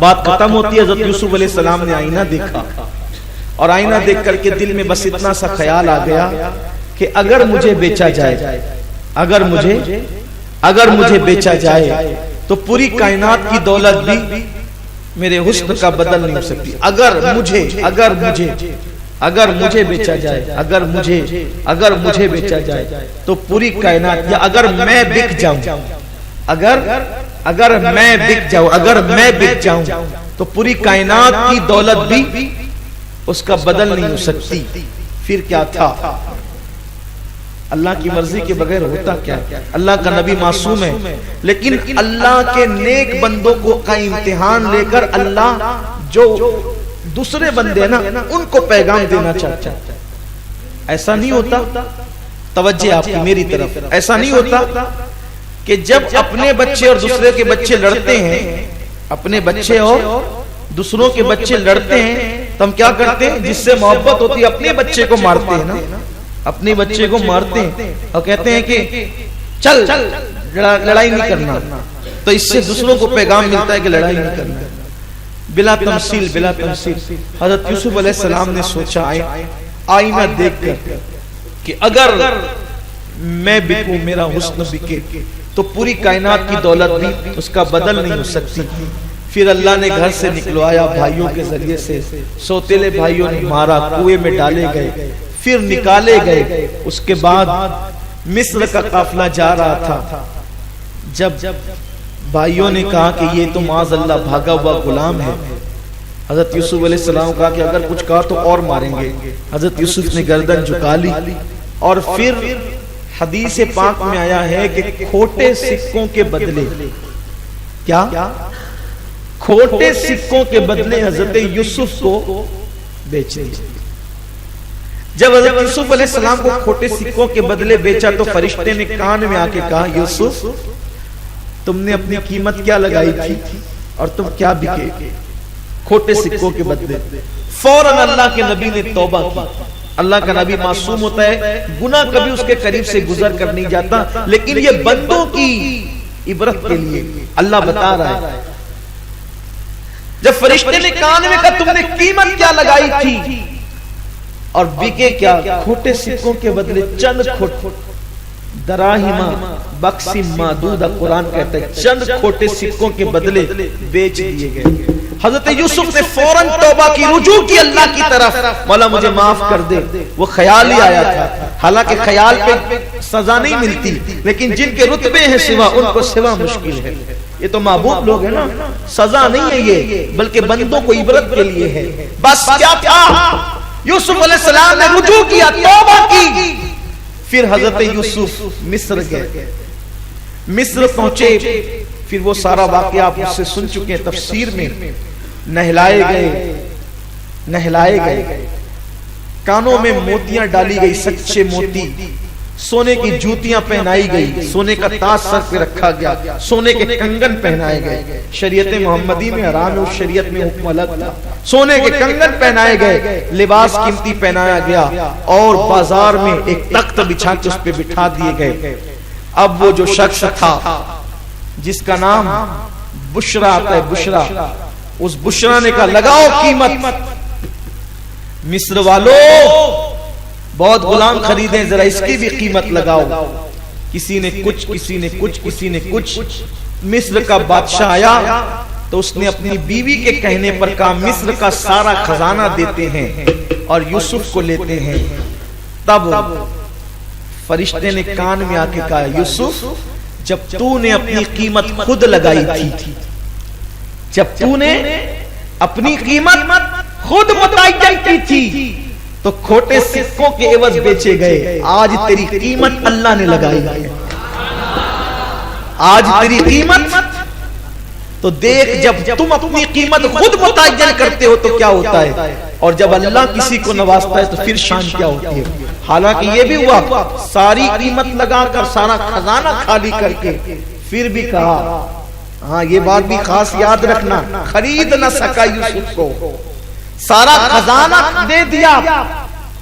بات ختم ہوتی ہے، حضرت یوسف علیہ السلام نے آئینہ دیکھا اور آئینہ دیکھ کر کے دل میں بس اتنا سا خیال آ گیا کہ اگر مجھے بیچا جائے، اگر مجھے بیچا جائے تو پوری کائنات کی دولت بھی میرے حسن کا بدل نہیں ہو سکتی. اگر مجھے بیچا جائے، اگر مجھے بیچا جائے تو پوری کائنات، یا اگر میں بک جاؤں تو پوری کائنات کی دولت بھی اس کا بدل نہیں ہو سکتی. پھر کیا تھا؟ اللہ کی مرضی کے بغیر ہوتا کیا؟ اللہ کا نبی معصوم ہے، لیکن اللہ کے نیک بندوں کو کا امتحان لے کر اللہ جو دوسرے بندے ہیں نا ان کو پیغام دینا چاہتا ہے. ایسا نہیں ہوتا، توجہ آپ کی میری طرف، ایسا نہیں ہوتا کہ جب اپنے بچے اور دوسرے کے بچے لڑتے ہیں، اپنے بچے اور دوسروں کے بچے لڑتے ہیں تو ہم کیا کرتے ہیں؟ جس سے محبت ہوتی ہے اپنے بچے کو مارتے ہیں نا، اپنے بچے کو مارتے ہیں اور کہتے ہیں کہ چل لڑائی نہیں کرنا. تو اس سے دوسروں کو پیغام ملتا ہے کہ لڑائی نہیں کرنا. بلا تمثیل حضرت یوسف علیہ السلام نے سوچا آئینہ دیکھ کر کہ اگر میں بکوں، میرا حسن بکے تو پوری کائنات کی دولت بھی اس کا بدل نہیں ہو سکتی. پھر اللہ نے گھر سے نکلوایا بھائیوں کے ذریعے سے، سوتیلے بھائیوں نے مارا، کنویں میں ڈالے گئے، پھر نکالے گئے. اس کے بعد مصر کا قافلہ جا رہا تھا. جب بھائیوں نے کہا کہ یہ تو معاذ اللہ بھاگا ہوا غلام ہے، حضرت یوسف علیہ السلام کہا کہ اگر کچھ کہا تو اور ماریں گے. حضرت یوسف نے گردن جھکا لی اور پھر حدیث پاک میں آیا ہے کہ کھوٹے سکوں کے بدلے، کیا؟ کھوٹے سکوں کے بدلے حضرت یوسف کو بیچ دیا. جب حضرت یوسف علیہ السلام کو کھوٹے سکوں کے بدلے بیچا تو فرشتے نے کان میں آ کے کہا یوسف تم نے اپنی قیمت کیا لگائی تھی اور تم کیا بکے؟ کھوٹے سکوں کے بدلے. فوراً اللہ کے نبی نے توبہ کی. اللہ کا نبی معصوم ہوتا ہے، گناہ کبھی اس کے قریب سے گزر کر نہیں جاتا، لیکن یہ بندوں کی عبرت کے لیے اللہ بتا رہا ہے. جب فرشتے نے کان میں کہا تم نے قیمت کیا لگائی تھی اور بکے کیا؟ کھوٹے سکوں کے بدلے چند دراہما بکسم معدودہ، قرآن کہتا ہے چند کھوٹے سکوں کے بدلے بیچ دیے گئے. حضرت یوسف نے فوراً توبہ کی، رجوع کی اللہ کی طرف، مولا مجھے معاف کر دے. وہ خیال ہی آیا تھا، حالانکہ خیال پہ سزا نہیں ملتی، لیکن جن کے رتبے ہیں سوا ان کو سوا مشکل ہے. یہ تو محبوب لوگ ہیں نا، سزا نہیں ہے یہ، بلکہ بندوں کو عبرت کے لیے ہے. بس کیا تھا؟ یوسف علیہ السلام نے رجوع کیا، توبہ کی. پھر حضرت یوسف مصر گئے، مصر پہنچے. پھر وہ سارا واقعہ آپ اس سے سن چکے ہیں تفسیر میں. نہلائے گئے، کانوں میں موتیاں ڈالی گئی، سچے موتی، سونے کی جوتیاں پہنائی گئی، سونے کا تاج سر پہ رکھا گیا، سونے کے کنگن پہنائے گئے. شریعت محمدی میں حرام، اس شریعت میں حکم الگ تھا. سونے کے کنگن پہنائے گئے، لباس قیمتی پہنایا گیا، اور بازار میں ایک تخت بچھا کے اس پہ بٹھا دیے گئے. اب وہ جو شخص تھا جس کا نام بشرا آتا ہے، بشرا، اس بشرا نے کہا لگاؤ قیمت. مصر والو بہت غلام خریدیں، ذرا اس کی بھی قیمت لگاؤ. کسی نے کچھ، کسی نے کچھ، کسی نے کچھ. مصر کا بادشاہ آیا تو اس نے اپنی بیوی کے کہنے پر کہا مصر کا سارا خزانہ دیتے ہیں اور یوسف کو لیتے ہیں. تب فرشتے نے کان میں آ کے کہا یوسف جب تو نے اپنی قیمت خود لگائی تھی، جب تو نے اپنی قیمت خود متعین کی تھی تو کھوٹے سکوں کے عوض بیچے گئے. آج تیری قیمت اللہ نے لگائی ہے، آج تیری قیمت. تو دیکھ جب تم اپنی قیمت خود متعین کرتے ہو تو کیا ہوتا ہے، اور جب اللہ کسی کو نوازتا ہے تو پھر شان کیا ہوتی ہے. حالانکہ یہ بھی ہوا ساری قیمت لگا کر سارا خزانہ خالی کر کے پھر بھی کہا، ہاں یہ بات بھی خاص یاد رکھنا، خرید نہ سکا یوسف کو، سارا خزانہ دے دیا.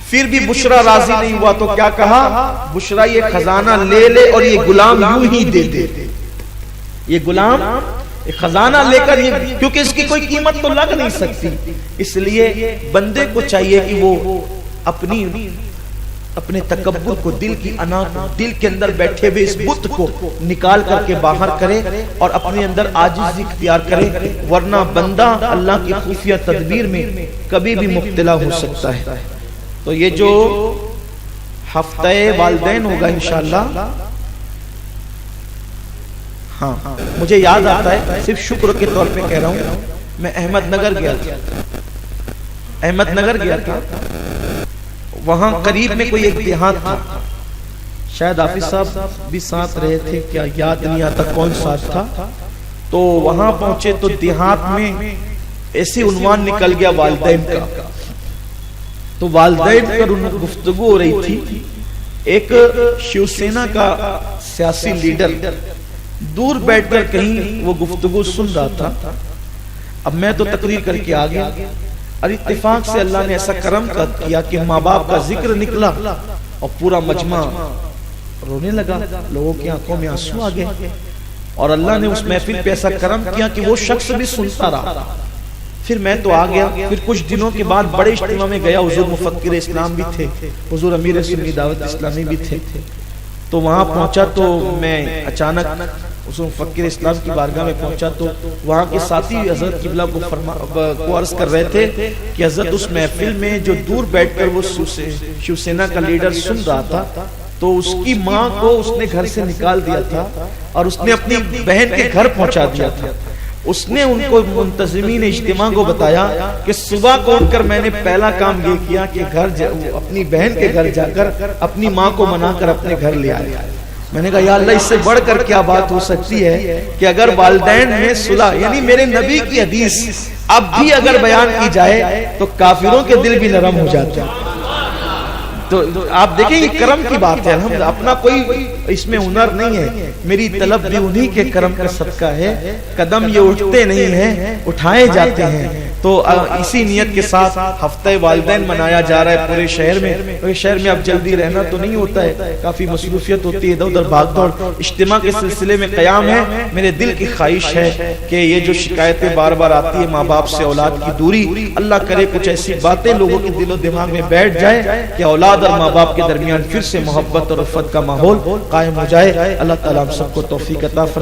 پھر بھی بشرا راضی نہیں ہوا تو کیا کہا، بشرا یہ خزانہ لے لے اور یہ غلام یوں ہی دے دے، یہ غلام خزانہ لے کر یہ، کیونکہ اس کی کوئی قیمت تو لگ نہیں سکتی، اس لیے بندے کو چاہیے کہ وہ اپنے تکبر کو، دل کی انا کو، دل کے اندر بیٹھے ہوئے اس بت کو نکال کر کے باہر کرے اور اپنے اندر عاجزی اختیار کرے، ورنہ بندہ اللہ کی خفیہ تدبیر میں کبھی بھی مبتلا ہو سکتا ہے۔ تو یہ جو ہفتہ والدین ہوگا انشاءاللہ، ہاں مجھے یاد آتا ہے، صرف شکر کے طور پہ کہہ رہا ہوں، میں احمد نگر گیا تھا، وہاں قریب میں کوئی ایک دیہات تھا، شاید حافظ صاحب بھی ساتھ رہے تھے، کیا یاد نہیں آتا کون ساتھ تھا۔ تو وہاں پہنچے تو دیہات میں ایسی عنوان نکل گیا والدین کا، تو والدین پر گفتگو ہو رہی تھی۔ ایک شیو سینا کا سیاسی لیڈر دور بیٹھ کر کہیں وہ گفتگو سن رہا تھا۔ اب میں تو تقریر کر کے آ گیا، اور اتفاق سے اللہ نے ایسا کرم کیا کہ ماں باپ کا ذکر نکلا اور پورا مجمع رونے لگا، لوگوں کی آنکھوں میں آنسو آ گئے، اور اللہ نے اس محفل پہ ایسا کرم کیا کہ وہ شخص بھی سنتا رہا۔ پھر میں تو آ گیا، پھر کچھ دنوں کے بعد بڑے اجتماع میں گیا، حضور مفکر اسلام بھی تھے، حضور امیر سنی دعوت اسلامی بھی تھے، تو وہاں پہنچا تو میں اچانک اس مفکر اسلام کی بارگاہ میں پہنچا تو وہاں کے ساتھی حضرت قبلہ کو عرض کر رہے تھے کہ حضرت اس محفل میں جو دور بیٹھ کر وہ شیو سینا کا لیڈر سن رہا تھا، تو اس کی ماں کو اس نے گھر سے نکال دیا تھا اور اس نے اپنی بہن کے گھر پہنچا دیا تھا۔ اس نے ان کو منتظمین اجتماع کو بتایا کہ صبح کو اٹھ کر میں نے پہلا کام یہ کیا کہ اپنی بہن کے گھر جا کر اپنی ماں کو منا کر اپنے گھر لے آیا۔ میں نے کہا یا اللہ، اس سے بڑھ کر کیا بات ہو سکتی ہے کہ اگر والدین میں صلح، یعنی میرے نبی کی حدیث اب بھی اگر بیان کی جائے تو کافروں کے دل بھی نرم ہو جاتے ہیں۔ تو آپ دیکھیں یہ کرم کی بات ہے، ہم اپنا کوئی اس میں ہنر نہیں ہے، میری طلب بھی انہی کے کرم کا صدقہ ہے، قدم یہ اٹھتے نہیں ہیں اٹھائے جاتے ہیں۔ تو اسی نیت کے ساتھ ہفتہ والدین منایا جا رہا ہے پورے شہر میں، پورے شہر میں اب جلدی رہنا تو نہیں ہوتا ہے، کافی مصروفیت ہوتی ہے، ادھر ادھر بھاگ دوڑ، اجتماع کے سلسلے میں قیام ہے۔ میرے دل کی خواہش ہے کہ یہ جو شکایتیں بار بار آتی ہیں ماں باپ سے اولاد کی دوری، اللہ کرے کچھ ایسی باتیں لوگوں کے دل و دماغ میں بیٹھ جائے کہ اولاد اور ماں باپ کے درمیان پھر سے محبت اور رفت کا ماحول قائم ہو جائے۔ اللہ تعالیٰ ہم سب کو توفیق عطا فرمائے۔